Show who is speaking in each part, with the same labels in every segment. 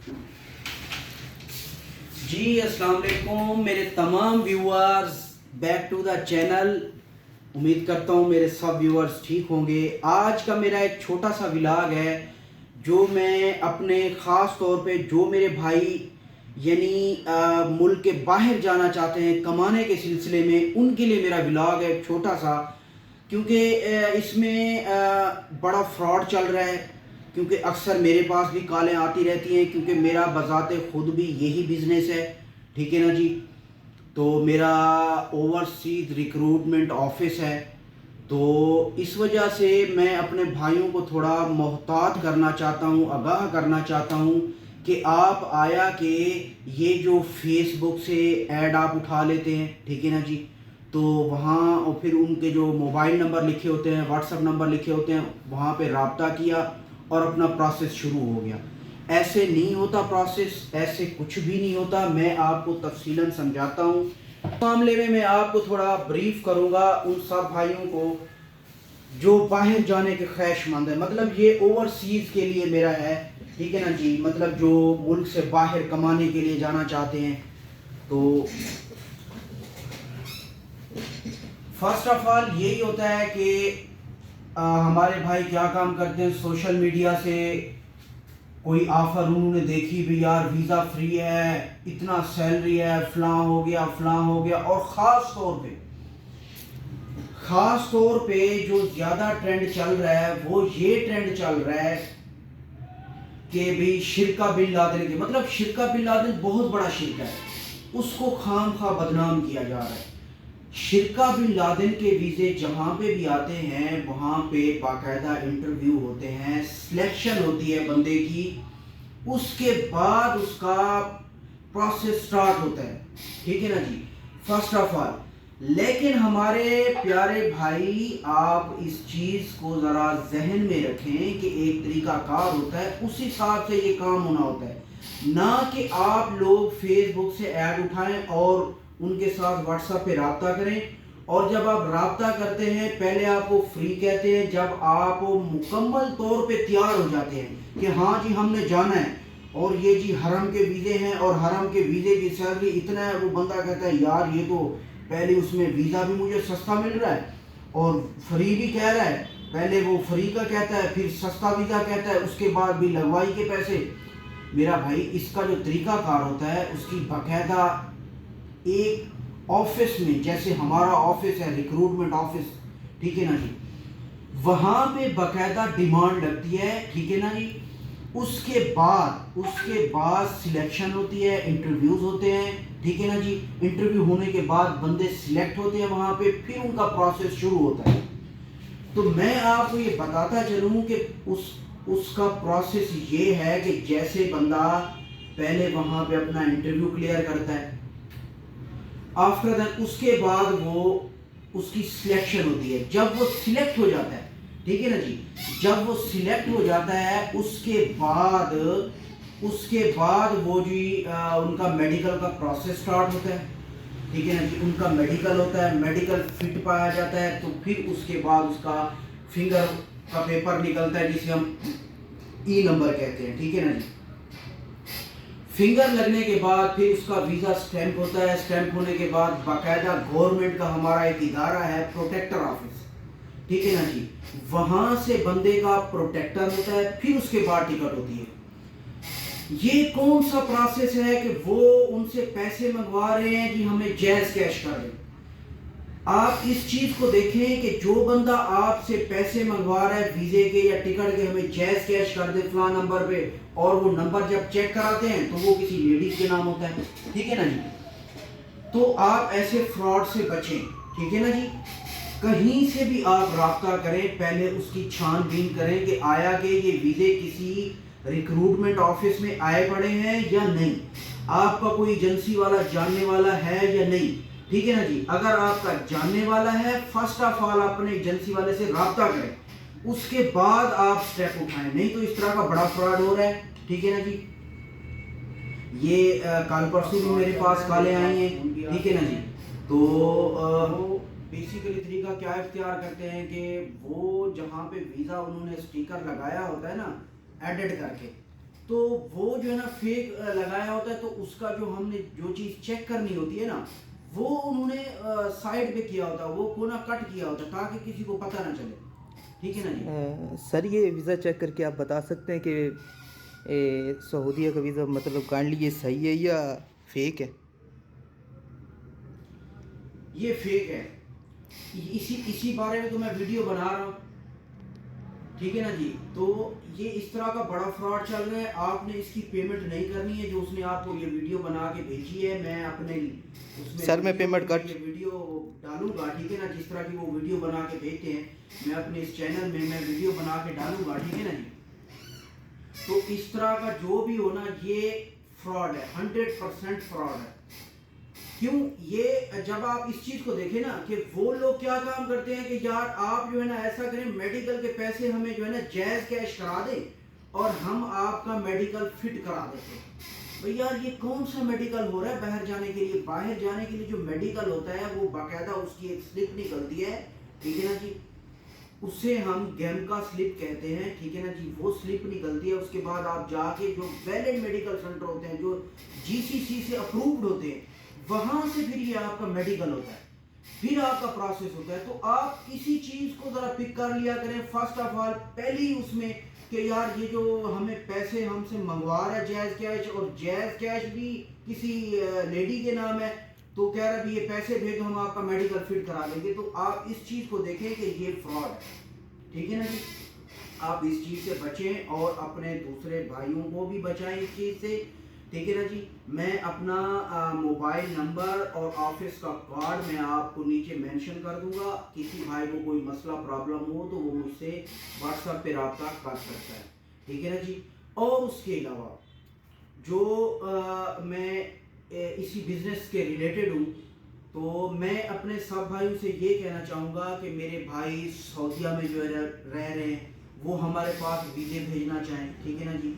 Speaker 1: जी अस्सलाम वालेकुम मेरे तमाम viewers, back to the channel. उम्मीद करता हूँ मेरे सब व्यूअर्स ठीक होंगे। आज का मेरा एक छोटा सा व्लॉग है जो मैं अपने ख़ास तौर पे जो मेरे भाई यानी मुल्क के बाहर जाना चाहते हैं कमाने के सिलसिले में, उनके लिए मेरा व्लॉग है छोटा सा। क्योंकि इसमें बड़ा फ्रॉड चल रहा है, क्योंकि अक्सर मेरे पास भी कॉलें आती रहती हैं, क्योंकि मेरा बज़ाते ख़ुद भी यही बिज़नेस है, ठीक है ना जी। तो मेरा ओवरसीज़ रिक्रूटमेंट ऑफिस है, तो इस वजह से मैं अपने भाइयों को थोड़ा मोहतात करना चाहता हूँ, आगाह करना चाहता हूँ कि आप आया कि ये जो फेसबुक से ऐड आप उठा लेते हैं, ठीक है ना जी, तो वहाँ और फिर उनके जो मोबाइल नंबर लिखे होते हैं, व्हाट्सएप नंबर लिखे होते हैं, वहाँ पे रब्ता किया और अपना प्रोसेस शुरू हो गया। ऐसे नहीं होता प्रोसेस, ऐसे कुछ भी नहीं होता। मैं आपको तफसीलन समझाता हूँ। मामले में मैं आपको थोड़ा ब्रीफ करूँगा उन सब भाइयों को जो बाहर जाने के ख्वाहिशमंद है। मतलब ये ओवरसीज़ के लिए मेरा है, ठीक है ना जी। मतलब जो मुल्क से बाहर कमाने के लिए जाना चाहते हैं। तो फर्स्ट ऑफ ऑल यही होता है कि हमारे भाई क्या काम करते हैं, सोशल मीडिया से कोई ऑफ़र उन्होंने देखी भी, यार वीज़ा फ्री है, इतना सैलरी है, फ़लाँ हो गया फ़लाँ हो गया। और ख़ास तौर पे जो ज़्यादा ट्रेंड चल रहा है वो ये ट्रेंड चल रहा है कि भाई शिरका बिन लादेन के, मतलब शिरका बिन लादेन बहुत बड़ा शिरका है, उसको खामखा बदनाम किया जा रहा है। शिरका बिन लादेन के वीज़े जहाँ पे भी आते हैं वहाँ पे बाकायदा इंटरव्यू होते हैं, सिलेक्शन होती है बंदे की, उसके बाद उसका प्रोसेस स्टार्ट होता है, ठीक है ना जी, फर्स्ट ऑफ ऑल। लेकिन हमारे प्यारे भाई, आप इस चीज़ को ज़रा जहन में रखें कि एक तरीक़ाकार होता है, उस हिसाब से ये काम होना होता है। ना कि आप लोग फेसबुक से ऐड उठाएं और उनके साथ व्हाट्सएप पे रब्ता करें, और जब आप रब्ता करते हैं पहले आप वो फ्री कहते हैं, जब आप मुकम्मल तौर पे तैयार हो जाते हैं कि हाँ जी हमने जाना है और ये जी हरम के वीज़े हैं और हरम के वीज़े की सैलरी इतना है, वो बंदा कहता है यार ये तो पहले उसमें वीज़ा भी मुझे सस्ता मिल रहा है और फ्री भी कह रहा है। पहले वो फ्री का कहता है, फिर सस्ता वीज़ा कहता है, उसके बाद भी लगवाई के पैसे। मेरा भाई इसका जो तरीक़ाकार होता है उसकी बाकायदा एक ऑफिस में, जैसे हमारा ऑफिस है रिक्रूटमेंट ऑफिस, ठीक है ना जी, वहाँ पे बाकायदा डिमांड लगती है, ठीक है ना जी। उसके बाद सिलेक्शन होती है, इंटरव्यूज़ होते हैं, ठीक है ना जी। इंटरव्यू होने के बाद बंदे सिलेक्ट होते हैं वहाँ पे, फिर उनका प्रोसेस शुरू होता है। तो मैं आपको ये बताता चलूँ कि उसका प्रोसेस ये है कि जैसे बंदा पहले वहाँ पे अपना इंटरव्यू क्लियर करता है, आफ्टर दैट उसके बाद वो उसकी सिलेक्शन होती है। जब वो सिलेक्ट हो जाता है, ठीक है ना जी, जब वो सिलेक्ट हो जाता है उसके बाद वो जी उनका मेडिकल का प्रोसेस स्टार्ट होता है, ठीक है ना जी। उनका मेडिकल होता है, मेडिकल फिट पाया जाता है, तो फिर उसके बाद उसका फिंगर का पेपर निकलता है जिसे हम ई नंबर कहते हैं, ठीक है ना जी। फिंगर लगने के बाद फिर उसका वीज़ा स्टैंप होता है, स्टैंप होने के बाद बाकायदा गवर्नमेंट का हमारा एक इदारा है प्रोटेक्टर ऑफिस, ठीक है ना जी, वहाँ से बंदे का प्रोटेक्टर होता है, फिर उसके बाद टिकट होती है। ये कौन सा प्रोसेस है कि वो उनसे पैसे मंगवा रहे हैं कि हमें जैज़ कैश कर दें। आप इस चीज़ को देखें कि जो बंदा आपसे पैसे मंगवा रहा है वीज़े के या टिकट के, हमें जैज़ कैश कर दे फलां नंबर पे, और वो नंबर जब चेक कराते हैं तो वो किसी लेडीज़ के नाम होता है, ठीक है ना जी। तो आप ऐसे फ्रॉड से बचें, ठीक है ना जी। कहीं से भी आप रब्ता करें, पहले उसकी छानबीन करें कि आया कि ये वीज़े किसी रिक्रूटमेंट ऑफिस में आए पड़े हैं या नहीं, आपका कोई एजेंसी वाला जानने वाला है या नहीं, ठीक है ना जी। अगर आपका जानने वाला है, फर्स्ट ऑफ ऑल अपने एजेंसी वाले से रब्ता करें, उसके बाद आप स्टेप उठाएं, नहीं तो इस तरह का बड़ा फ्रॉड हो रहा है, ठीक है ना जी। ये कल परसों भी मेरे पास कॉलें आई हैं, ठीक है ना जी। तो बेसिकली तरीका क्या इख्तियार करते हैं कि वो जहाँ पे वीज़ा उन्होंने स्टिकर लगाया होता है ना एडिट करके, तो वो जो है ना फेक लगाया होता है, तो उसका जो हमने जो चीज़ चेक करनी होती है ना, वो उन्होंने साइड पे किया होता है, वो कोना कट किया होता है ताकि किसी को पता ना चले। ठीक है ना जी।
Speaker 2: सर ये वीज़ा चेक करके आप बता सकते हैं कि सऊदीया का वीज़ा मतलब काइंडली ये सही है या फेक है?
Speaker 1: ये फेक है। इसी इसी बारे में तो मैं वीडियो बना रहा हूँ। ठीक है ना जी। तो ये इस तरह का बड़ा फ्रॉड चल रहा है। आपने इसकी पेमेंट नहीं करनी है, जो उसने आपको ये वीडियो बना के भेजी है, मैं अपने उसमें
Speaker 2: सर मैं पेमेंट कर
Speaker 1: ये वीडियो डालूंगा। ठीक है ना, जिस तरह की वो वीडियो बना के भेजते हैं, मैं अपने इस चैनल में मैं वीडियो बना के डालूंगा। ठीक है ना जी। तो इस तरह का जो भी हो ना, ये फ्रॉड है, 100% फ्रॉड है। क्यों? ये जब आप इस चीज को देखें ना कि वो लोग क्या काम करते हैं कि यार आप जो है ना ऐसा करें, मेडिकल के पैसे हमें जो है ना जायज कैश करा दें और हम आपका मेडिकल फिट करा देते हैं। भाई यार, ये कौन सा मेडिकल हो रहा है बाहर जाने के लिए? बाहर जाने के लिए जो मेडिकल होता है वो बाकायदा उसकी एक स्लिप निकलती है। ठीक है ना जी। उसे हम गेम का स्लिप कहते हैं। ठीक है ना जी। वो स्लिप निकलती है, उसके बाद आप जाके जो वैलिड मेडिकल सेंटर होते हैं, जो जीसीसी से अप्रूव्ड होते हैं, वहां से फिर ये आपका मेडिकल होता है, फिर आपका प्रोसेस होता है। तो आप किसी चीज को जरा पिक कर लिया करें फर्स्ट ऑफ ऑल, पहले ही उसमें कि यार ये जो हमें पैसे हमसे मंगवा रहा है जायज कैश, और जायज कैश भी किसी लेडी के नाम है, तो कह रहा है भी ये पैसे भेजो हम आपका मेडिकल फिट करा देंगे। तो आप इस चीज को देखें कि ये फ्रॉड है। ठीक है ना जी। आप इस चीज से बचें और अपने दूसरे भाइयों को भी बचाएं इस चीज से। ठीक है ना जी। मैं अपना मोबाइल नंबर और ऑफिस का कार्ड मैं आपको नीचे मेंशन कर दूंगा। किसी भाई को कोई मसला प्रॉब्लम हो तो वो मुझसे व्हाट्सएप पे रब्ता कर सकता है। ठीक है ना जी। और उसके अलावा जो मैं इसी बिजनेस के रिलेटेड हूँ, तो मैं अपने सब भाइयों से ये कहना चाहूँगा कि मेरे भाई सऊदीया में जो रह रहे हैं, वो हमारे पास वीज़े भेजना चाहें। ठीक है ना जी।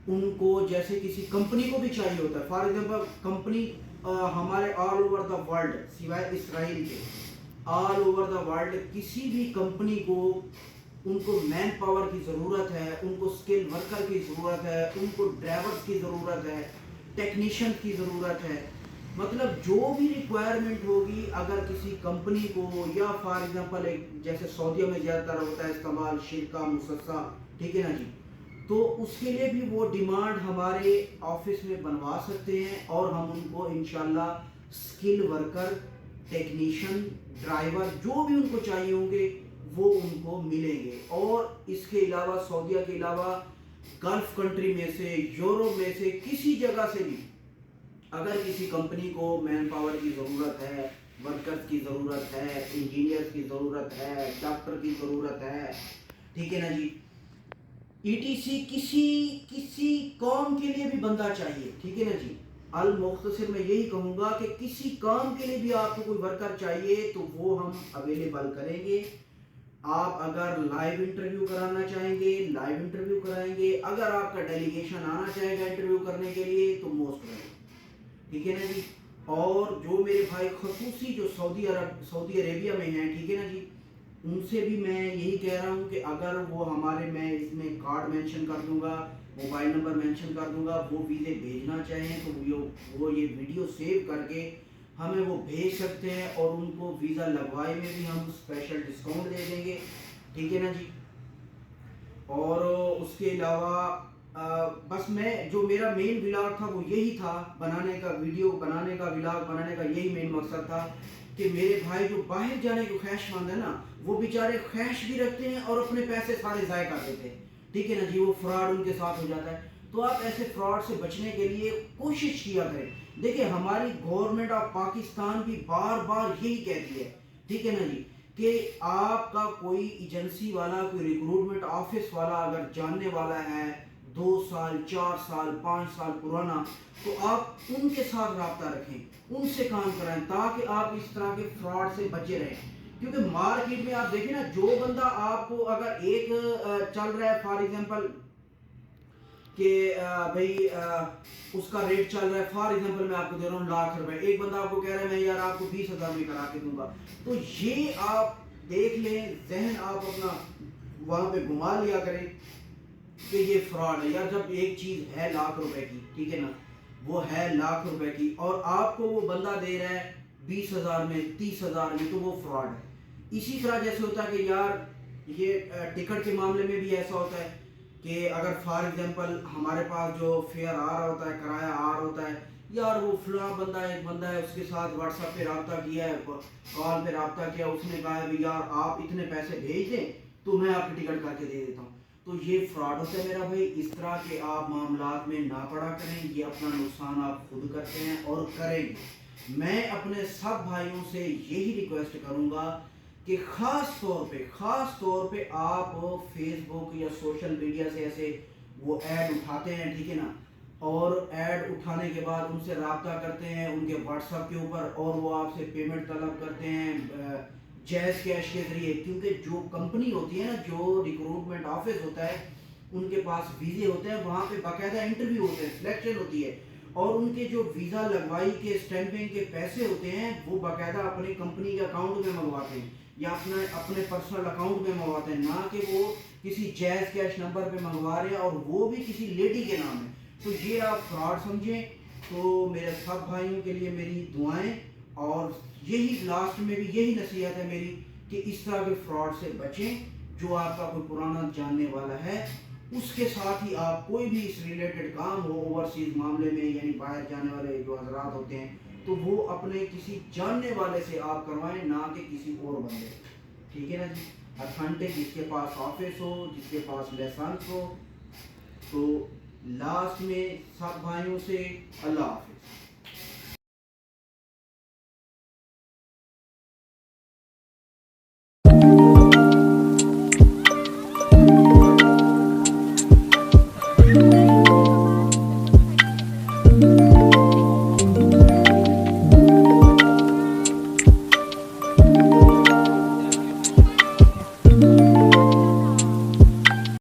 Speaker 1: उनको जैसे किसी कंपनी को भी चाहिए होता है, फॉर एग्जांपल कंपनी हमारे ऑल ओवर द वर्ल्ड, सिवाय इसराइल के, ऑल ओवर द वर्ल्ड किसी भी कंपनी को उनको मैन पावर की ज़रूरत है, उनको स्किल वर्कर की ज़रूरत है, उनको ड्राइवर्स की ज़रूरत है, टेक्नीशियन की ज़रूरत है। मतलब जो भी रिक्वायरमेंट होगी, अगर किसी कंपनी को, या फॉर एग्जांपल एक जैसे सऊदीया में ज़्यादातर होता है इस्तेमाल शिरका मुसस्सा, ठीक है ना जी, तो उसके लिए भी वो डिमांड हमारे ऑफिस में बनवा सकते हैं और हम उनको इंशाल्लाह स्किल वर्कर, टेक्नीशियन, ड्राइवर जो भी उनको चाहिए होंगे वो उनको मिलेंगे। और इसके अलावा सऊदीया के अलावा गल्फ कंट्री में से, यूरोप में से, किसी जगह से भी अगर किसी कंपनी को मैन पावर की ज़रूरत है, वर्कर्स की ज़रूरत है, इंजीनियर्स की ज़रूरत है, डॉक्टर की ज़रूरत है, ठीक है ना जी, ईटीसी किसी किसी काम के लिए भी बंदा चाहिए, ठीक है ना जी। अल मुख्तसर में यही कहूँगा कि किसी काम के लिए भी आपको कोई वर्कर चाहिए तो वो हम अवेलेबल करेंगे। आप अगर लाइव इंटरव्यू कराना चाहेंगे, लाइव इंटरव्यू कराएंगे। अगर आपका डेलीगेशन आना चाहेगा इंटरव्यू करने के लिए तो मोस्ट वेलकम, ठीक है ना जी। और जो मेरे भाई खसूसी जो सऊदी अरेबिया में हैं, ठीक है ना जी, उनसे भी मैं यही कह रहा हूँ कि अगर वो हमारे, मैं इसमें कार्ड मेंशन कर दूंगा, मोबाइल नंबर मेंशन कर दूंगा, वो वीज़े भेजना चाहें तो वो ये वीडियो सेव करके हमें वो भेज सकते हैं और उनको वीज़ा लगवाए में भी हम स्पेशल डिस्काउंट दे देंगे, ठीक है ना जी। और उसके अलावा बस मैं जो मेरा मेन व्लॉग था वो यही था, बनाने का वीडियो बनाने का, व्लॉग बनाने का यही मेन मकसद था कि मेरे भाई जो बाहर जाने को ख्वाहिशमंद है ना, वो बेचारे ख्वाहिश भी रखते हैं और अपने पैसे सारे ज़ाय कर देते हैं, ठीक है ना जी। वो फ्रॉड उनके साथ हो जाता है। तो आप ऐसे फ्रॉड से बचने के लिए कोशिश किया करें। देखिए हमारी गवर्नमेंट ऑफ पाकिस्तान भी बार बार यही कहती है, ठीक है ना जी, कि आपका कोई एजेंसी वाला, कोई रिक्रूटमेंट ऑफिस वाला अगर जानने वाला है 2 साल, 4 साल, 5 साल पुराना, तो आप उनके साथ रब्ता रखें, उनसे काम कराएं ताकि आप इस तरह के फ्रॉड से बचे रहें। क्योंकि मार्केट में आप देखें ना, जो बंदा आपको अगर एक चल रहा है फॉर एग्जांपल कि भाई उसका रेट चल रहा है, फॉर एग्जांपल मैं आपको दे रहा हूँ ₹1,00,000, एक बंदा आपको कह रहा है मैं यार आपको 20,000 में करा के दूंगा, तो ये आप देख लें, जहन आप अपना वहां पे घुमा लिया करें कि ये फ्रॉड है यार। जब एक चीज़ है लाख रुपए की, ठीक है ना, वो है लाख रुपए की और आपको वो बंदा दे रहा है 20,000 में, 30,000 में, तो वो फ्रॉड है। इसी तरह जैसे होता है कि यार ये टिकट के मामले में भी ऐसा होता है कि अगर फॉर एग्जांपल हमारे पास जो फेयर आ रहा होता है, किराया आ रहा होता है, यार वो फला बंदा, एक बंदा है, उसके साथ व्हाट्सएप पे रब्ता किया है, कॉल पे रब्ता किया, उसने कहा है भाई यार आप इतने पैसे भेज दें तो मैं आपकी टिकट करके दे देता हूँ। तो ये फ्रॉड होता है मेरा भाई। इस तरह के आप मामलात में ना पड़ा करें, ये अपना नुकसान आप खुद करते हैं और करेंगे। मैं अपने सब भाइयों से यही रिक्वेस्ट करूंगा कि ख़ास तौर पे आप फेसबुक या सोशल मीडिया से ऐसे वो ऐड उठाते हैं, ठीक है ना, और ऐड उठाने के बाद उनसे रब्ता करते हैं उनके व्हाट्सएप के ऊपर और वो आपसे पेमेंट तलब करते हैं जैज़ कैश के ज़रिए। क्योंकि जो कंपनी होती है ना, जो रिक्रूटमेंट ऑफिस होता है, उनके पास वीज़े होते हैं, वहाँ पे बाकायदा इंटरव्यू होते हैं, सिलेक्शन होती है, और उनके जो वीज़ा लगवाई के स्टैंपिंग के पैसे होते हैं वो बाकायदा अपने कंपनी के अकाउंट में मंगवाते हैं या अपने पर्सनल अकाउंट में मंगवाते हैं, ना कि वो किसी जैज़ कैश नंबर पे मंगवा रहे हैं और वो भी किसी लेडी के नाम है। तो ये आप फ्रॉड समझें। तो मेरे सब भाइयों के लिए मेरी दुआएं, और यही लास्ट में भी यही नसीहत है मेरी कि इस तरह के फ्रॉड से बचें। जो आपका कोई पुराना जानने वाला है उसके साथ ही आप कोई भी इस रिलेटेड काम हो ओवरसीज मामले में, यानी बाहर जाने वाले जो हजरात होते हैं, तो वो अपने किसी जानने वाले से आप करवाएं, ना कि किसी और बंदे। ठीक है ना जी, अथेंटिक, जिसके पास ऑफिस हो, जिसके पास लाइसेंस हो। तो लास्ट में सब भाइयों से अल्लाह हाफिज़।